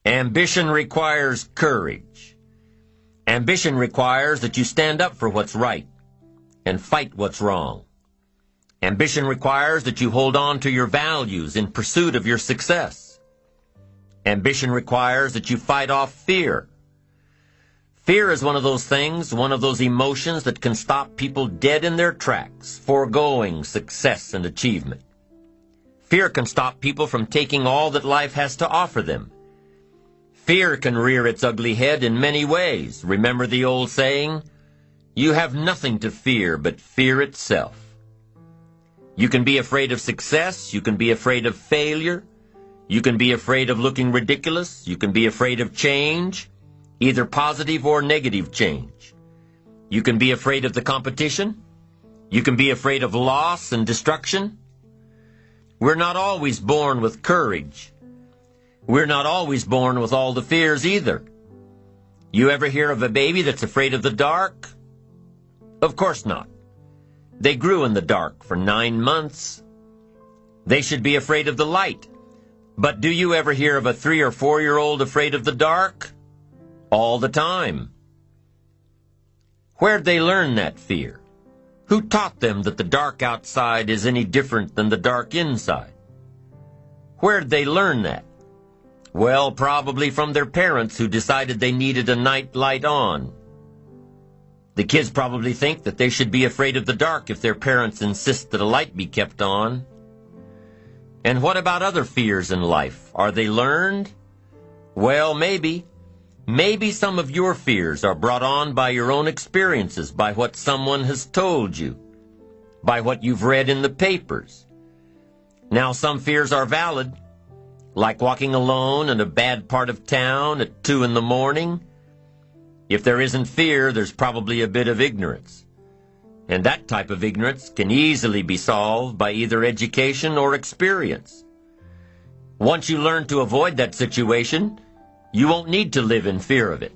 Ambition requires courage. Ambition requires that you stand up for what's right and fight what's wrong. Ambition requires that you hold on to your values in pursuit of your success. Ambition requires that you fight off fear. Fear is one of those things, one of those emotions that can stop people dead in their tracks, foregoing success and achievement. Fear can stop people from taking all that life has to offer them. Fear can rear its ugly head in many ways. Remember the old saying, "You have nothing to fear but fear itself." You can be afraid of success. You can be afraid of failure. You can be afraid of looking ridiculous. You can be afraid of change, either positive or negative change. You can be afraid of the competition. You can be afraid of loss and destruction. We're not always born with courage. We're not always born with all the fears either. You ever hear of a baby that's afraid of the dark? Of course not. They grew in the dark for 9 months. They should be afraid of the light. But do you ever hear of a 3 or 4-year-old afraid of the dark? All the time. Where'd they learn that fear? Who taught them that the dark outside is any different than the dark inside? Where'd they learn that? Well, probably from their parents who decided they needed a night light on. The kids probably think that they should be afraid of the dark if their parents insist that a light be kept on. And what about other fears in life? Are they learned? Well, maybe. Maybe some of your fears are brought on by your own experiences, by what someone has told you, by what you've read in the papers. Now, some fears are valid, like walking alone in a bad part of town at 2 in the morning. If there isn't fear, there's probably a bit of ignorance. And that type of ignorance can easily be solved by either education or experience. Once you learn to avoid that situation, you won't need to live in fear of it.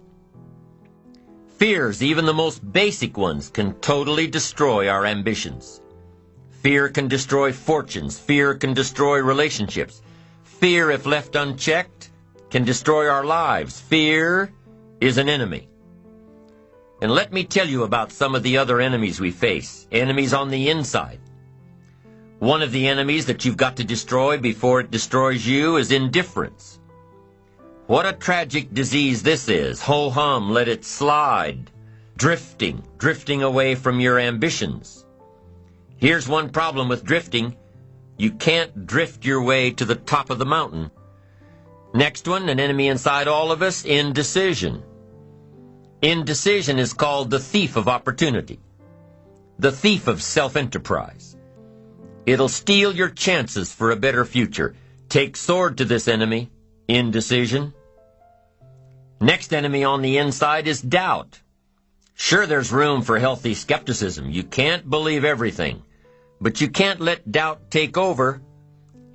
Fears, even the most basic ones, can totally destroy our ambitions. Fear can destroy fortunes. Fear can destroy relationships. Fear, if left unchecked, can destroy our lives. Fear is an enemy. And let me tell you about some of the other enemies we face, enemies on the inside. One of the enemies that you've got to destroy before it destroys you is indifference. What a tragic disease this is. Ho-hum, let it slide. Drifting away from your ambitions. Here's one problem with drifting. You can't drift your way to the top of the mountain. Next one, an enemy inside all of us, indecision. Indecision is called the thief of opportunity, the thief of self-enterprise. It'll steal your chances for a better future. Take sword to this enemy, indecision. Next enemy on the inside is doubt. Sure, there's room for healthy skepticism. You can't believe everything, but you can't let doubt take over.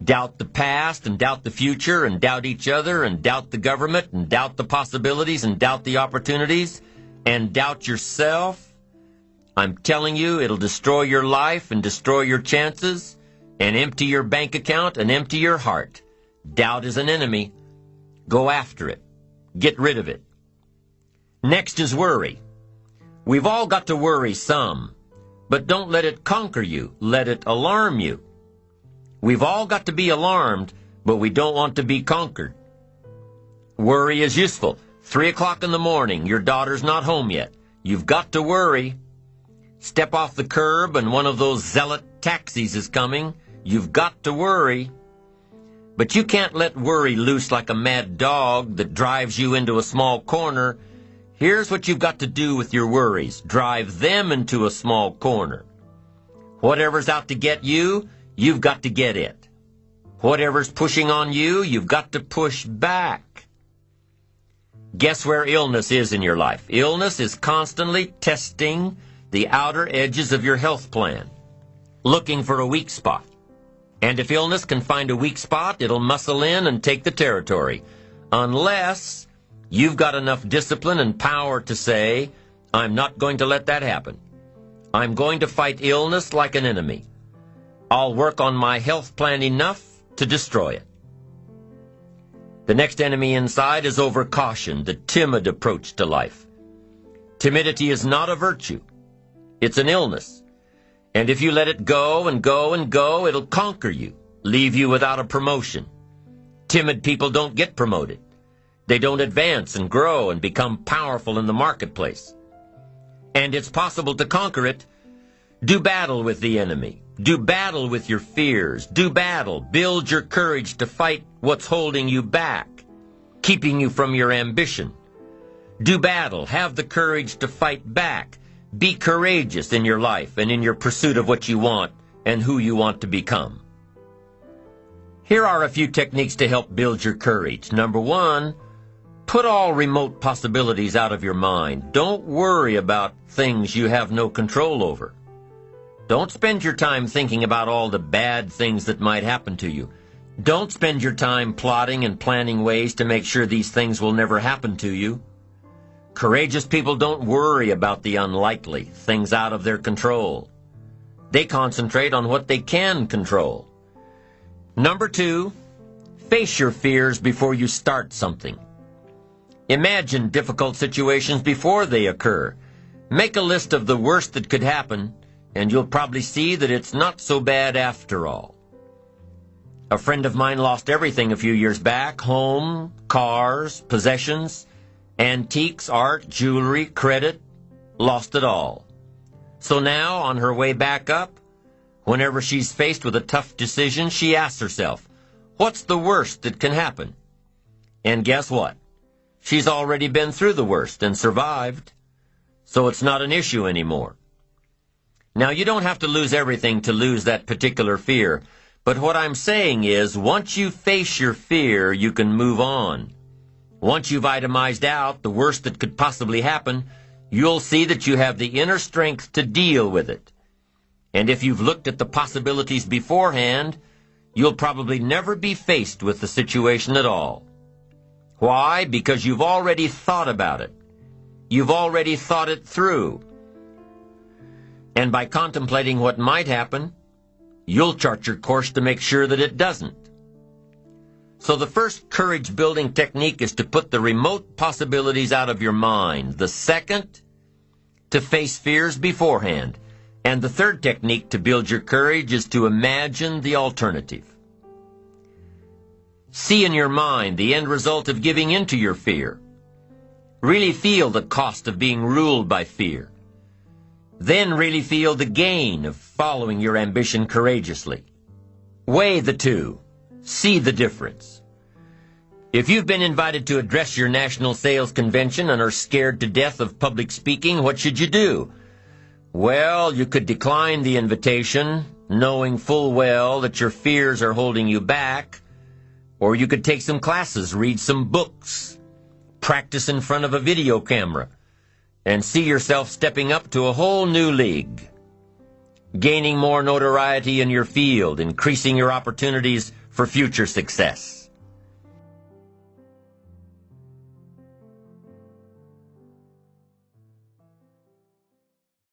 Doubt the past and doubt the future and doubt each other and doubt the government and doubt the possibilities and doubt the opportunities and doubt yourself. I'm telling you, it'll destroy your life and destroy your chances and empty your bank account and empty your heart. Doubt is an enemy. Go after it. Get rid of it. Next is worry. We've all got to worry some, but don't let it conquer you. Let it alarm you. We've all got to be alarmed, but we don't want to be conquered. Worry is useful. 3 o'clock in the morning, your daughter's not home yet. You've got to worry. Step off the curb and one of those zealot taxis is coming. You've got to worry. But you can't let worry loose like a mad dog that drives you into a small corner. Here's what you've got to do with your worries. Drive them into a small corner. Whatever's out to get you, you've got to get it. Whatever's pushing on you, you've got to push back. Guess where illness is in your life? Illness is constantly testing the outer edges of your health plan, looking for a weak spot. And if illness can find a weak spot, it'll muscle in and take the territory. Unless you've got enough discipline and power to say, I'm not going to let that happen. I'm going to fight illness like an enemy. I'll work on my health plan enough to destroy it. The next enemy inside is overcaution, the timid approach to life. Timidity is not a virtue. It's an illness. And if you let it go and go and go, it'll conquer you, leave you without a promotion. Timid people don't get promoted. They don't advance and grow and become powerful in the marketplace. And it's possible to conquer it. Do battle with the enemy. Do battle with your fears. Do battle. Build your courage to fight what's holding you back, keeping you from your ambition. Do battle. Have the courage to fight back. Be courageous in your life and in your pursuit of what you want and who you want to become. Here are a few techniques to help build your courage. Number one, put all remote possibilities out of your mind. Don't worry about things you have no control over. Don't spend your time thinking about all the bad things that might happen to you. Don't spend your time plotting and planning ways to make sure these things will never happen to you. Courageous people don't worry about the unlikely, things out of their control. They concentrate on what they can control. Number two, face your fears before you start something. Imagine difficult situations before they occur. Make a list of the worst that could happen, and you'll probably see that it's not so bad after all. A friend of mine lost everything a few years back: home, cars, possessions, antiques, art, jewelry, credit, lost it all. So now, on her way back up, whenever she's faced with a tough decision, she asks herself, what's the worst that can happen? And guess what? She's already been through the worst and survived, so it's not an issue anymore. Now, you don't have to lose everything to lose that particular fear, but what I'm saying is, once you face your fear, you can move on. Once you've itemized out the worst that could possibly happen, you'll see that you have the inner strength to deal with it. And if you've looked at the possibilities beforehand, you'll probably never be faced with the situation at all. Why? Because you've already thought about it. You've already thought it through. And by contemplating what might happen, you'll chart your course to make sure that it doesn't. So the first courage-building technique is to put the remote possibilities out of your mind. The second, to face fears beforehand. And the third technique to build your courage is to imagine the alternative. See in your mind the end result of giving in to your fear. Really feel the cost of being ruled by fear. Then really feel the gain of following your ambition courageously. Weigh the two. See the difference. If you've been invited to address your national sales convention and are scared to death of public speaking, what should you do? Well, you could decline the invitation, knowing full well that your fears are holding you back, or you could take some classes, read some books, practice in front of a video camera, and see yourself stepping up to a whole new league, gaining more notoriety in your field, increasing your opportunities for future success.